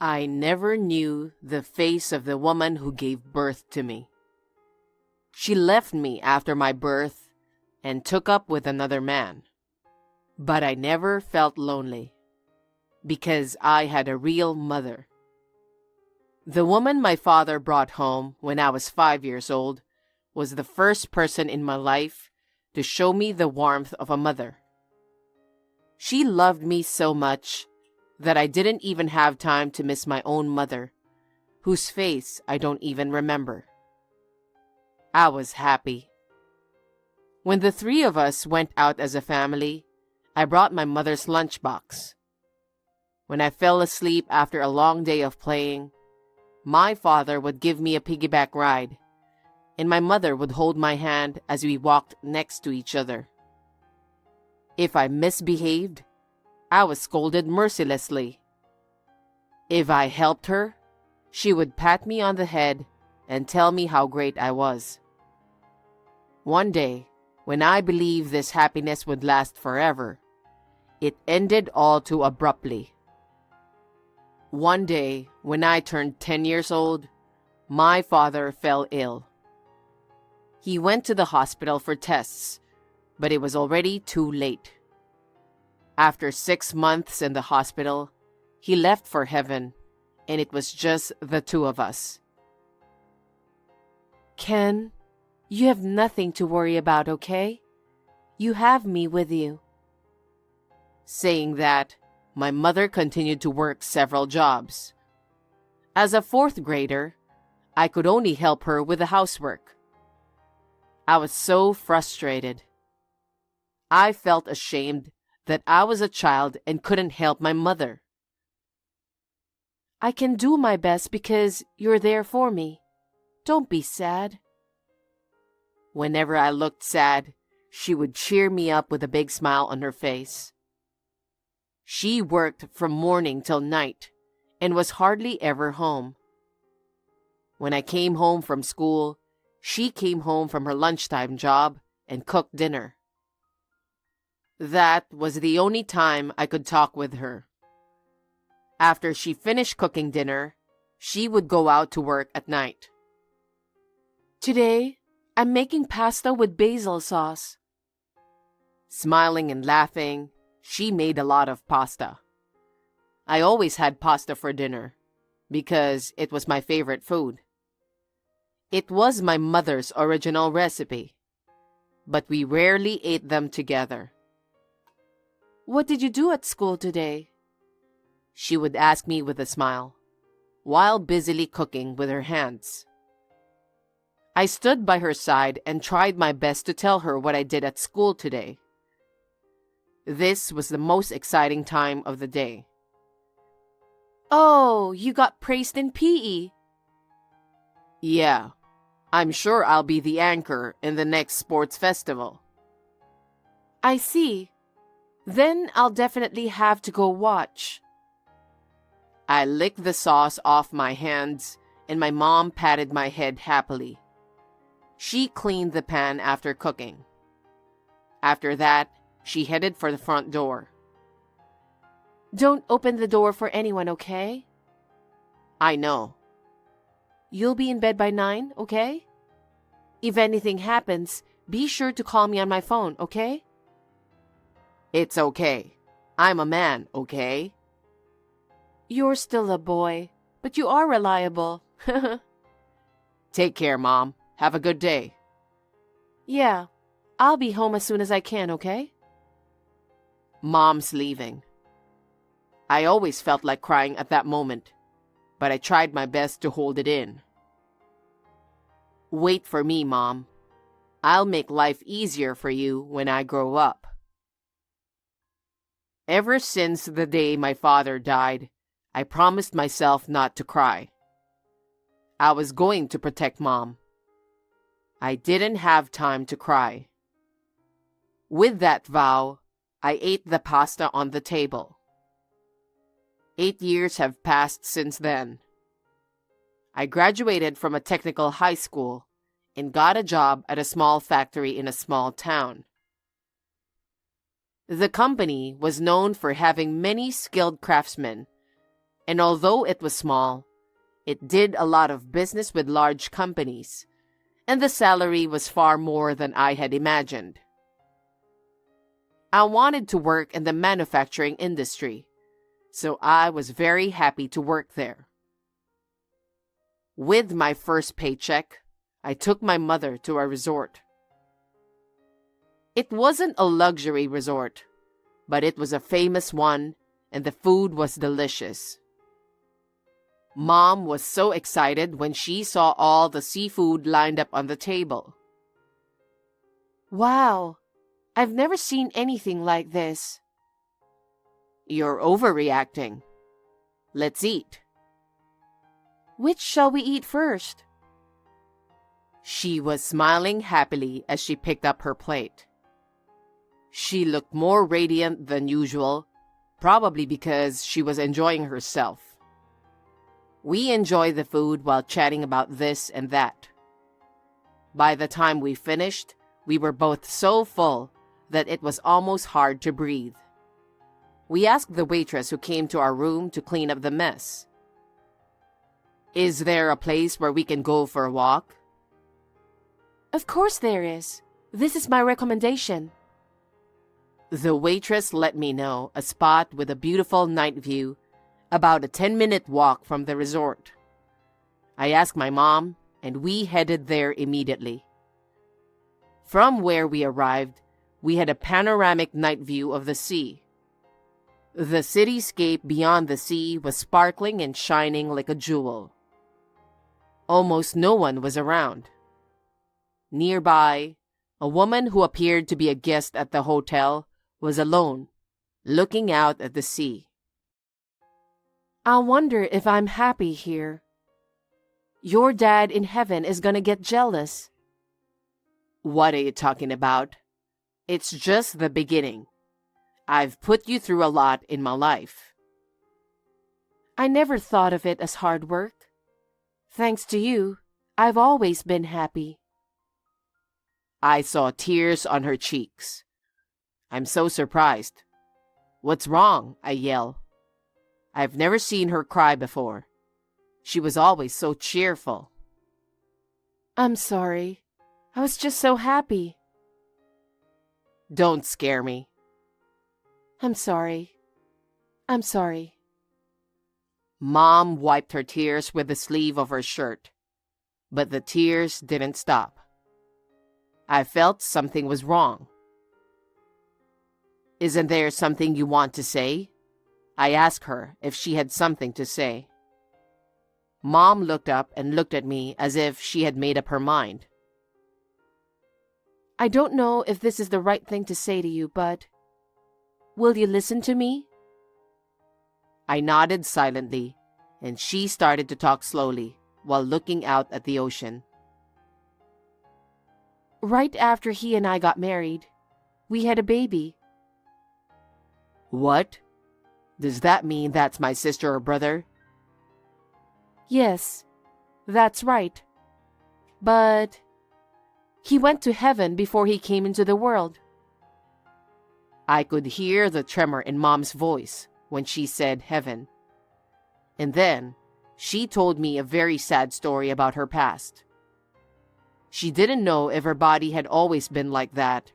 I never knew the face of the woman who gave birth to me. She left me after my birth and took up with another man. But I never felt lonely because I had a real mother. The woman my father brought home when I was 5 years old was the first person in my life to show me the warmth of a mother. She loved me so much that I didn't even have time to miss my own mother, whose face I don't even remember. I was happy. When the three of us went out as a family, I brought my mother's lunchbox. When I fell asleep after a long day of playing, my father would give me a piggyback ride, and my mother would hold my hand as we walked next to each other. If I misbehaved, I was scolded mercilessly. If I helped her, she would pat me on the head and tell me how great I was. One day, when I believed this happiness would last forever, it ended all too abruptly. One day, when I turned 10 years old, my father fell ill. He went to the hospital for tests, but it was already too late. After 6 months in the hospital, he left for heaven, and it was just the two of us. Ken, you have nothing to worry about, okay? You have me with you. Saying that, my mother continued to work several jobs. As a 4th grader, I could only help her with the housework. I was so frustrated. I felt ashamed that I was a child and couldn't help my mother. I can do my best because you're there for me. Don't be sad. Whenever I looked sad, she would cheer me up with a big smile on her face. She worked from morning till night and was hardly ever home. When I came home from school, she came home from her lunchtime job and cooked dinner. That was the only time I could talk with her. After she finished cooking dinner, she would go out to work at night. Today, I'm making pasta with basil sauce. Smiling and laughing, she made a lot of pasta. I always had pasta for dinner because it was my favorite food. It was my mother's original recipe, but we rarely ate them together. What did you do at school today? She would ask me with a smile, while busily cooking with her hands. I stood by her side and tried my best to tell her what I did at school today. This was the most exciting time of the day. Oh, you got praised in PE. Yeah, I'm sure I'll be the anchor in the next sports festival. I see. Then I'll definitely have to go watch. I licked the sauce off my hands, and my mom patted my head happily. She cleaned the pan after cooking. After that, she headed for the front door. Don't open the door for anyone, okay? I know. You'll be in bed by 9, okay? If anything happens, be sure to call me on my phone, okay? It's okay. I'm a man, okay? You're still a boy, but you are reliable. Take care, Mom. Have a good day. Yeah, I'll be home as soon as I can, okay? Mom's leaving. I always felt like crying at that moment, but I tried my best to hold it in. Wait for me, Mom. I'll make life easier for you when I grow up. Ever since the day my father died, I promised myself not to cry. I was going to protect Mom. I didn't have time to cry. With that vow, I ate the pasta on the table. 8 years have passed since then. I graduated from a technical high school and got a job at a small factory in a small town. The company was known for having many skilled craftsmen, And although it was small, it did a lot of business with large companies, and the salary was far more than I had imagined. I wanted to work in the manufacturing industry, so I was very happy to work there. With my first paycheck, I took my mother to a resort. It wasn't a luxury resort, but it was a famous one, and the food was delicious. Mom was so excited when she saw all the seafood lined up on the table. Wow, I've never seen anything like this. You're overreacting. Let's eat. Which shall we eat first? She was smiling happily as she picked up her plate. She looked more radiant than usual, probably because she was enjoying herself. We enjoyed the food while chatting about this and that. By the time we finished, we were both so full that it was almost hard to breathe. We asked the waitress who came to our room to clean up the mess. Is there a place where we can go for a walk? Of course there is. This is my recommendation. The waitress let me know a spot with a beautiful night view, about a 10-minute walk from the resort. I asked my mom, and we headed there immediately. From where we arrived, we had a panoramic night view of the sea. The cityscape beyond the sea was sparkling and shining like a jewel. Almost no one was around. Nearby, a woman who appeared to be a guest at the hotel was alone, looking out at the sea. I wonder if I'm happy here. Your dad in heaven is gonna get jealous. What are you talking about? It's just the beginning. I've put you through a lot in my life. I never thought of it as hard work. Thanks to you, I've always been happy. I saw tears on her cheeks. I'm so surprised. What's wrong? I yell. I've never seen her cry before. She was always so cheerful. I'm sorry. I was just so happy. Don't scare me. I'm sorry. I'm sorry. Mom wiped her tears with the sleeve of her shirt, but the tears didn't stop. I felt something was wrong. Isn't there something you want to say? I asked her if she had something to say. Mom looked up and looked at me as if she had made up her mind. I don't know if this is the right thing to say to you, but will you listen to me? I nodded silently, and she started to talk slowly while looking out at the ocean. Right after he and I got married, we had a baby. What? Does that mean that's my sister or brother? Yes, that's right. But he went to heaven before he came into the world. I could hear the tremor in Mom's voice when she said heaven. And then she told me a very sad story about her past. She didn't know if her body had always been like that,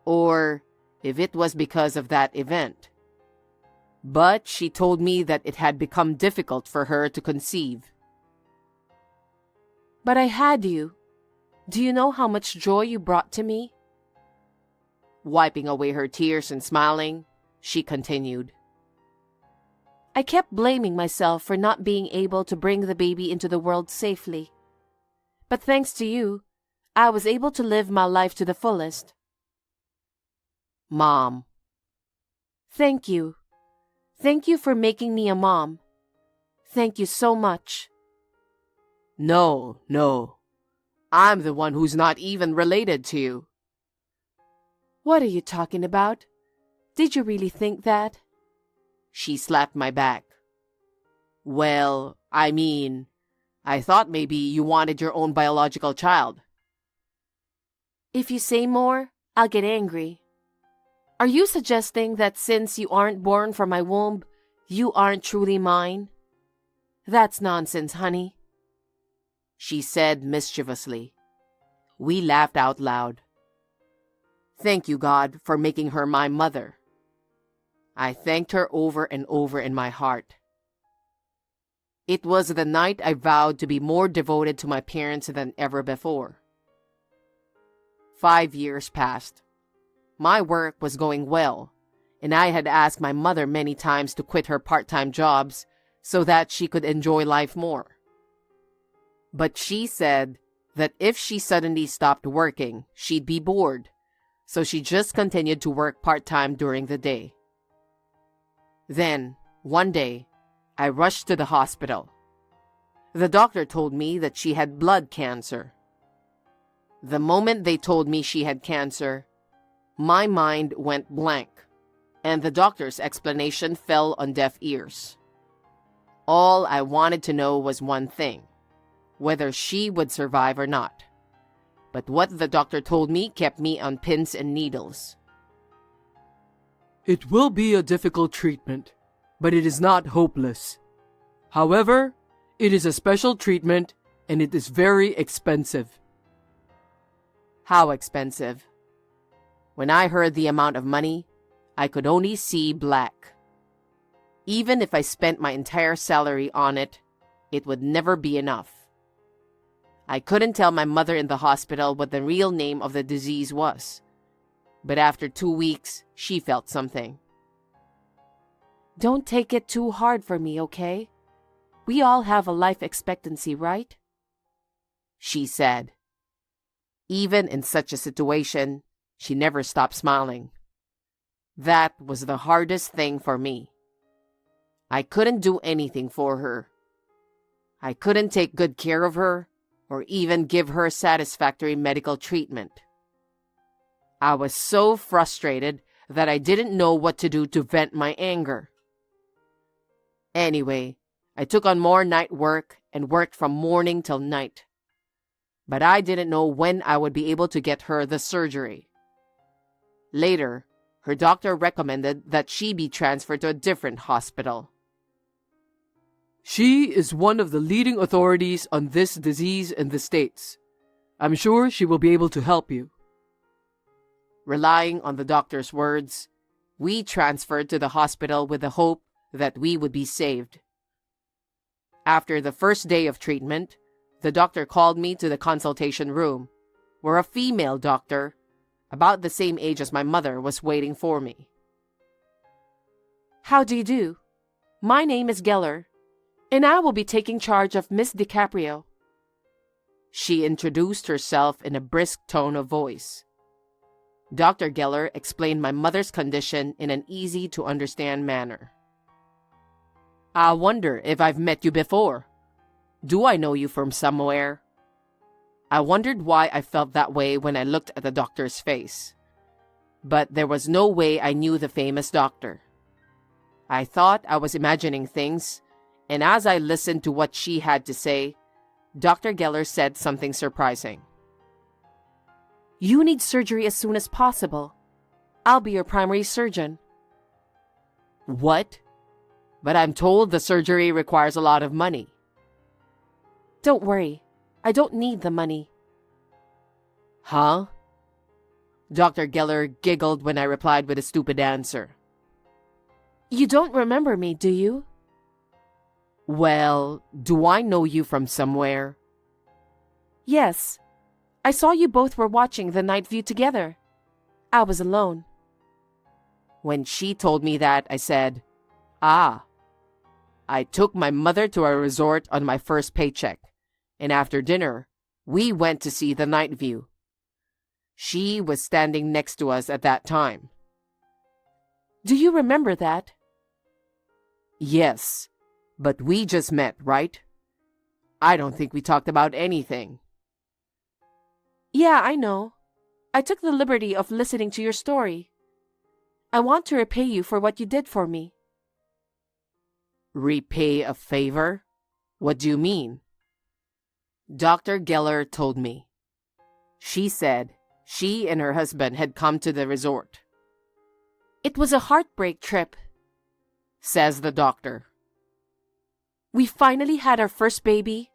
or if it was because of that event. But she told me that it had become difficult for her to conceive. But I had you. Do you know how much joy you brought to me? Wiping away her tears and smiling, she continued. I kept blaming myself for not being able to bring the baby into the world safely. But thanks to you, I was able to live my life to the fullest. Mom. Thank you. Thank you for making me a mom. Thank you so much. No. I'm the one who's not even related to you. What are you talking about? Did you really think that? She slapped my back. Well, I thought maybe you wanted your own biological child. If you say more, I'll get angry. Are you suggesting that since you aren't born from my womb, you aren't truly mine? That's nonsense, honey, she said mischievously. We laughed out loud. Thank you, God, for making her my mother. I thanked her over and over in my heart. It was the night I vowed to be more devoted to my parents than ever before. 5 years passed. My work was going well, and I had asked my mother many times to quit her part-time jobs so that she could enjoy life more. But she said that if she suddenly stopped working, she'd be bored, so she just continued to work part-time during the day. Then, one day, I rushed to the hospital. The doctor told me that she had blood cancer. The moment they told me she had cancer, my mind went blank, and the doctor's explanation fell on deaf ears. All I wanted to know was one thing: whether she would survive or not. But what the doctor told me kept me on pins and needles. It will be a difficult treatment, but it is not hopeless. However, it is a special treatment and it is very expensive. How expensive? When I heard the amount of money, I could only see black. Even if I spent my entire salary on it, it would never be enough. I couldn't tell my mother in the hospital what the real name of the disease was, but after 2 weeks, she felt something. Don't take it too hard for me, okay? We all have a life expectancy, right? She said. Even in such a situation, she never stopped smiling. That was the hardest thing for me. I couldn't do anything for her. I couldn't take good care of her or even give her satisfactory medical treatment. I was so frustrated that I didn't know what to do to vent my anger. Anyway, I took on more night work and worked from morning till night. But I didn't know when I would be able to get her the surgery. Later, her doctor recommended that she be transferred to a different hospital. She is one of the leading authorities on this disease in the States. I'm sure she will be able to help you. Relying on the doctor's words, we transferred to the hospital with the hope that we would be saved. After the first day of treatment, the doctor called me to the consultation room, where a female doctor, about the same age as my mother, was waiting for me. How do you do? My name is Geller, and I will be taking charge of Miss DiCaprio. She introduced herself in a brisk tone of voice. Dr. Geller explained my mother's condition in an easy-to-understand manner. I wonder if I've met you before. Do I know you from somewhere? I wondered why I felt that way when I looked at the doctor's face. But there was no way I knew the famous doctor. I thought I was imagining things, and as I listened to what she had to say, Dr. Geller said something surprising. You need surgery as soon as possible. I'll be your primary surgeon. What? But I'm told the surgery requires a lot of money. Don't worry. I don't need the money. Huh? Dr. Geller giggled when I replied with a stupid answer. You don't remember me, do you? Well, do I know you from somewhere? Yes. I saw you both were watching the night view together. I was alone. When she told me that, I said, "Ah." I took my mother to a resort on my first paycheck, and after dinner, we went to see the night view. She was standing next to us at that time. Do you remember that? Yes, but we just met, right? I don't think we talked about anything. Yeah, I know. I took the liberty of listening to your story. I want to repay you for what you did for me. Repay a favor? What do you mean? Dr. Geller told me. She said she and her husband had come to the resort. It was a heartbreak trip, says the doctor. We finally had our first baby.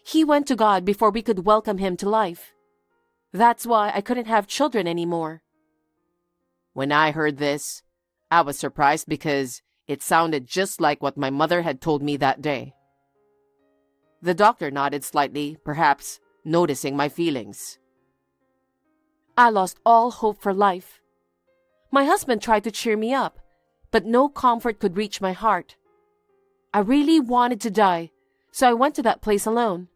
He went to God before we could welcome him to life. That's why I couldn't have children anymore. When I heard this, I was surprised because it sounded just like what my mother had told me that day. The doctor nodded slightly, perhaps noticing my feelings. I lost all hope for life. My husband tried to cheer me up, but no comfort could reach my heart. I really wanted to die, so I went to that place alone.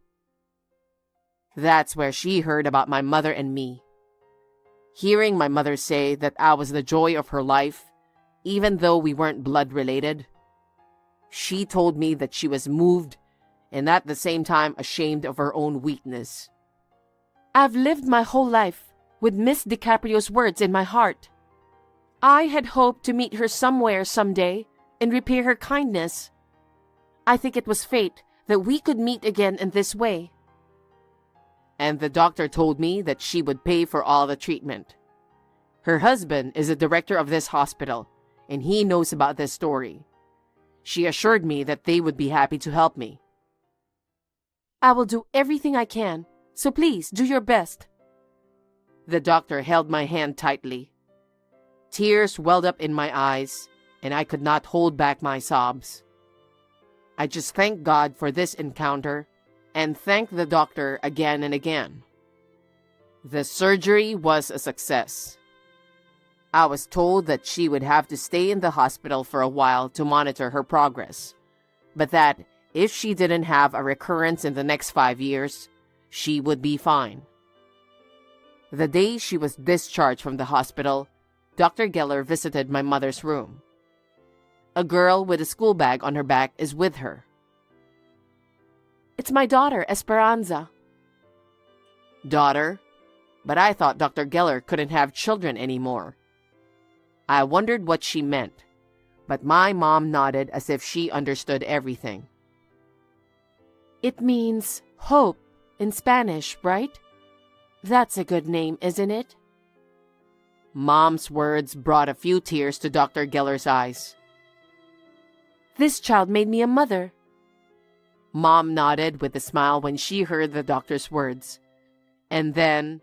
That's where she heard about my mother and me. Hearing my mother say that I was the joy of her life, even though we weren't blood related, she told me that she was moved and at the same time ashamed of her own weakness. I've lived my whole life with Miss DiCaprio's words in my heart. I had hoped to meet her somewhere someday and repay her kindness. I think it was fate that we could meet again in this way. And the doctor told me that she would pay for all the treatment. Her husband is the director of this hospital, and he knows about this story. She assured me that they would be happy to help me. I will do everything I can, so please do your best. The doctor held my hand tightly. Tears welled up in my eyes, and I could not hold back my sobs. I just thanked God for this encounter and thanked the doctor again and again. The surgery was a success. I was told that she would have to stay in the hospital for a while to monitor her progress, but that if she didn't have a recurrence in the next 5 years, she would be fine. The day she was discharged from the hospital, Dr. Geller visited my mother's room. A girl with a school bag on her back is with her. It's my daughter, Esperanza. Daughter? But I thought Dr. Geller couldn't have children anymore. I wondered what she meant, but my mom nodded as if she understood everything. It means hope in Spanish, right? That's a good name, isn't it? Mom's words brought a few tears to Dr. Geller's eyes. This child made me a mother. Mom nodded with a smile when she heard the doctor's words. And then,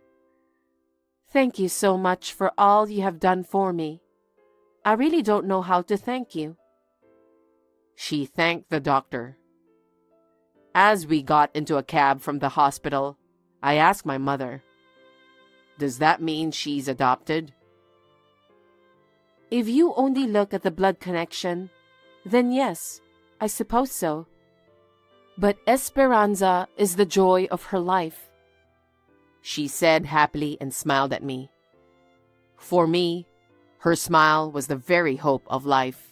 thank you so much for all you have done for me. I really don't know how to thank you. She thanked the doctor. As we got into a cab from the hospital, I asked my mother, "Does that mean she's adopted?" If you only look at the blood connection, then yes, I suppose so. But Esperanza is the joy of her life, she said happily and smiled at me. For me, her smile was the very hope of life.